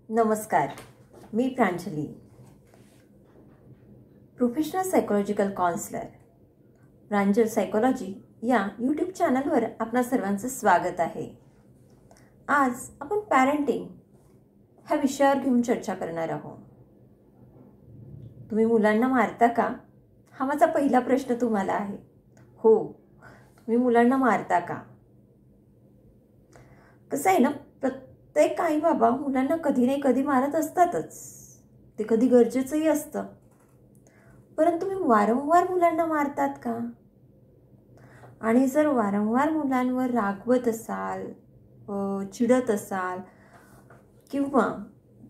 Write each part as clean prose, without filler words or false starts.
नमस्कार, मी Pranjali, professional psychological counsellor, प्रांजल psychology या YouTube चॅनलवर आपणा सर्वांचं स्वागत आहे. आज आपण पॅरेंटिंग ह्या विषयावर घेऊन चर्चा करणार आहोत. तुम्ही मुलांना मारता का? हा माझा पहिला प्रश्न तुम्हाला आहे. हो, तुम्ही मुलांना मारता का? कसं आहे ना, प्रत्येक आई बाबा मुलांना कधी नाही कधी मारत असतातच. ते कधी गरजेचंही असतं. परंतु तुम्ही वारंवार मुलांना मारतात का? आणि जर वारंवार मुलांवर रागवत असाल, चिडत असाल किंवा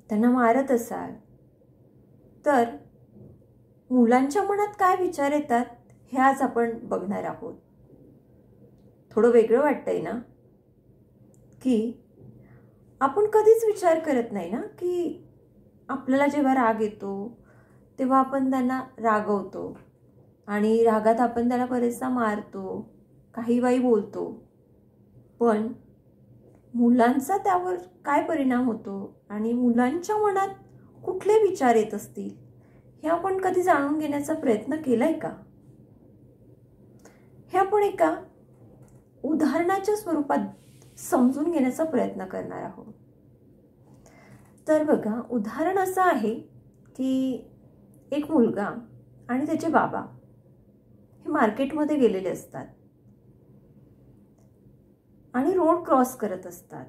त्यांना मारत असाल, तर मुलांच्या मनात काय विचार येतात हे आज आपण बघणार आहोत. थोडं वेगळं वाटतंय ना, की आपण कधीच विचार करत नाही ना, की आपल्याला जेव्हा राग येतो तेव्हा आपण त्यांना रागवतो आणि रागात आपण त्याला बरेचदा मारतो, काही वाई बोलतो. पण मुलांचा त्यावर काय परिणाम होतो आणि मुलांच्या मनात कुठले विचार येत असतील हे आपण कधी जाणून घेण्याचा प्रयत्न केलाय का? हे आपण एका उदाहरणाच्या स्वरूपात समजून घेण्याचा प्रयत्न करणार आहोत. तर बघा, उदाहरण असं आहे की एक मुलगा आणि त्याचे बाबा हे मार्केटमध्ये गेलेले असतात आणि रोड क्रॉस करत असतात.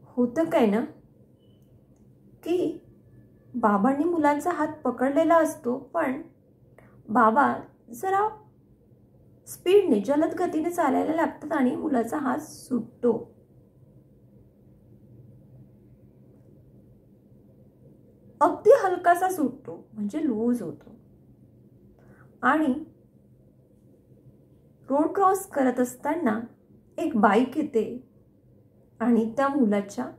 होतं काय ना, की बाबांनी मुलांचा हात पकडलेला असतो, पण बाबा जरा स्पीडने, जलद गतीने चालायला लागतात आणि मुलाचा हात सुटतो. अगदी हलकासा सुटतो, म्हणजे लूज होतो. आणि रोड क्रॉस करत असताना एक बाईक येते आणि त्या मुलाच्या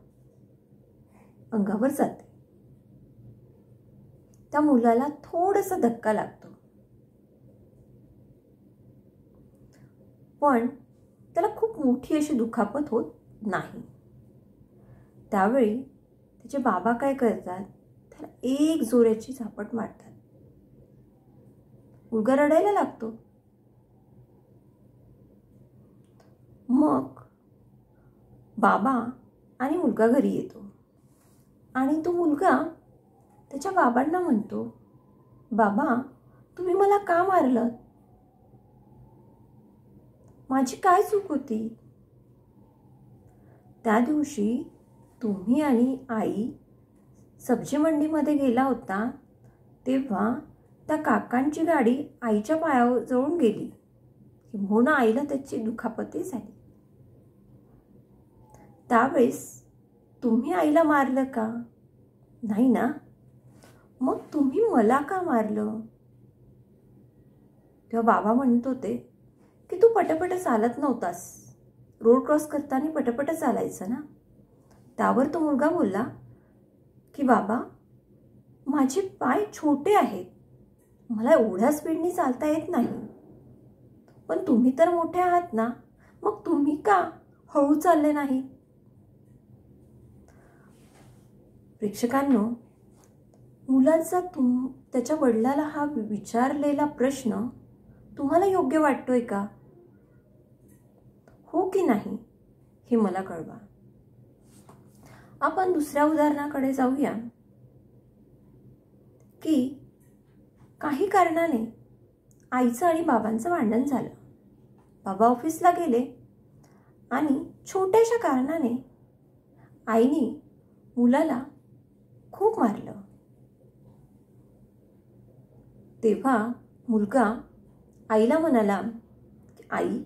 अंगावर जाते. त्या मुलाला थोडासा धक्का लागतो, पण त्याला खूप मोठी अशी दुखापत होत नाही. त्यावेळी त्याचे बाबा काय करतात, त्याला एक जोराची झापट मारतात. मुलगा रडायला लागतो. मग बाबा आणि मुलगा घरी येतो आणि तो मुलगा त्याच्या बाबांना म्हणतो, बाबा, तुम्ही मला का मारलं? माझी काय चूक होती? त्या दिवशी तुम्ही आणि आई सब्जी मंडीमध्ये गेला होता, तेव्हा त्या काकांची गाडी आईच्या पायावर जळून गेली, म्हणून आईला त्याची दुखापती झाली. त्यावेळेस तुम्ही आईला मारलं का? नाही ना. मग तुम्ही मला का मारलं? तेव्हा बाबा म्हणत होते की तू पटपट चालत नव्हतास, रोड क्रॉस करताना पटपट चालायचं ना. त्यावर तो मुलगा बोलला की बाबा, माझे पाय छोटे आहेत, मला एवढ्या स्पीडने चालता येत नाही. पण तुम्ही तर मोठे आहात ना, मग तुम्ही का हळू चालले नाही? प्रेक्षकांनो, मुलाचा त्याच्या वडिलाला हा विचारलेला प्रश्न तुम्हाला योग्य वाटतोय का? हो की नाही हे मला कळवा. आपण दुसऱ्या उदाहरणाकडे जाऊया, की काही कारणाने आईचं आणि बाबांचं भांडण झालं. बाबा ऑफिसला गेले आणि छोट्याशा कारणाने आईने मुलाला खूप मारलं. तेव्हा मुलगा आईला म्हणाला, आई,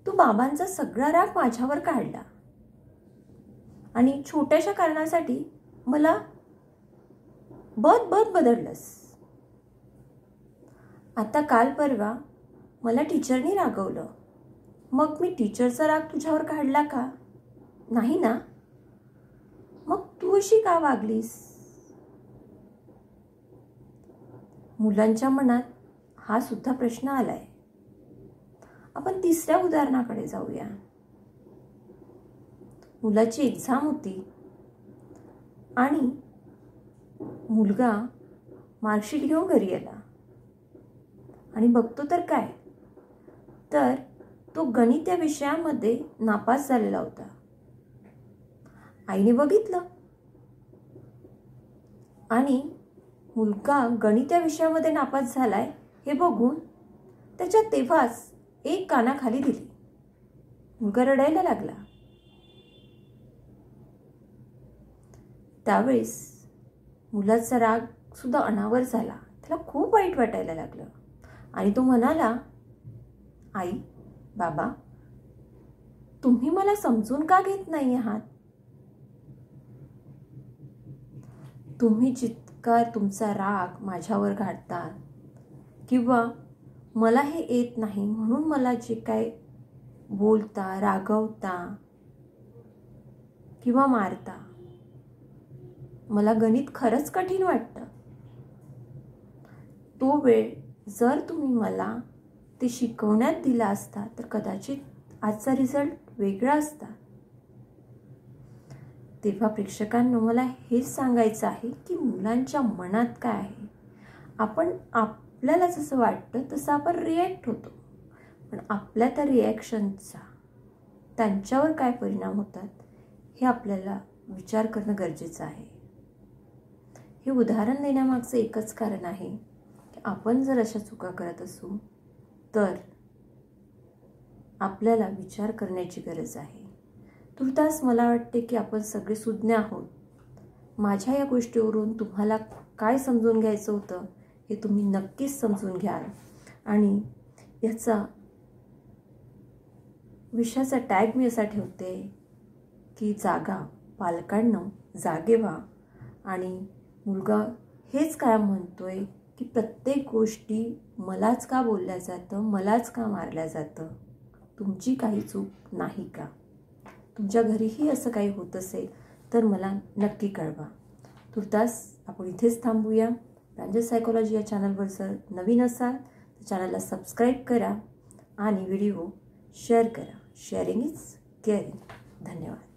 तू बाबांचा सगळा राग माझ्यावर काढला आणि छोट्याशा कारणासाठी मला बदललंस. आता काल परवा मला टीचरनी रागवलं, मग मी टीचरचा राग तुझ्यावर काढला का? नाही ना. मग तू अशी का वागलीस? मुलांच्या मनात हा सुद्धा प्रश्न आलाय. आपण तिसऱ्या उदाहरणाकडे जाऊया. मुलाची एक्झाम होती आणि मुलगा मार्कशीट घेऊन घरी आला आणि बघतो तर काय, तर तो गणित या विषयामध्ये नापास झालेला होता. आईने बघितलं आणि मुलगा गणित या विषयामध्ये नापास झालाय हे बघून त्याच्या तेव्हाच एक कानाखाली दिली. मुलगा रडायला लागला. त्यावेळेस मुलाचा राग सुद्धा अनावर झाला. त्याला खूप वाईट वाटायला लागलं आणि तो म्हणाला, आई, बाबा, तुम्ही मला समजून का घेत नाही आहात? तुम्ही जितका तुमचा राग माझ्यावर काढता किंवा मला हे येत नाही म्हणून मला जे काय बोलता, रागवता किंवा मारता, मला गणित खरंच कठीण वाटतं. तो वेळ जर तुम्ही मला ते शिकवण्यात दिला असता तर कदाचित आजचा रिझल्ट वेगळा असता. तेव्हा प्रेक्षकांनो, मला हेच सांगायचं आहे की मुलांच्या मनात काय आहे. आपल्याला जसं वाटतं तसं आपण रिॲक्ट होतो, पण आपल्या त्या रिॲक्शनचा त्यांच्यावर काय परिणाम होतात हे आपल्याला विचार करणं गरजेचं आहे. हे उदाहरण देण्यामागचं एकच कारण आहे की आपण जर अशा चुका करत असू तर आपल्याला विचार करण्याची गरज आहे. तुर्तास मला वाटते की आपण सगळे सुज्ञ आहोत. माझ्या या गोष्टीवरून तुम्हाला काय समजून घ्यायचं होतं हे तुम्ही नक्कीच समजून घ्याल आणि याचा विषयाचा टॅग मी असा ठेवते की जागा, पालकांनो जागे व्हा. आणि मुलगा हेच काय म्हणतोय की प्रत्येक गोष्टी मलाच का बोलल्या जातं, मलाच का मारल्या जातं, तुमची काही चूक नाही का? तुमच्या घरीही असं काही होत असेल तर मला नक्की कळवा. तुर्तास आपण इथेच थांबूया. प्रांजल सायकोलॉजी या चॅनलवर जर नवीन असाल तर चॅनलला सबस्क्राईब करा आणि व्हिडिओ शेअर करा. Sharing is caring. धन्यवाद.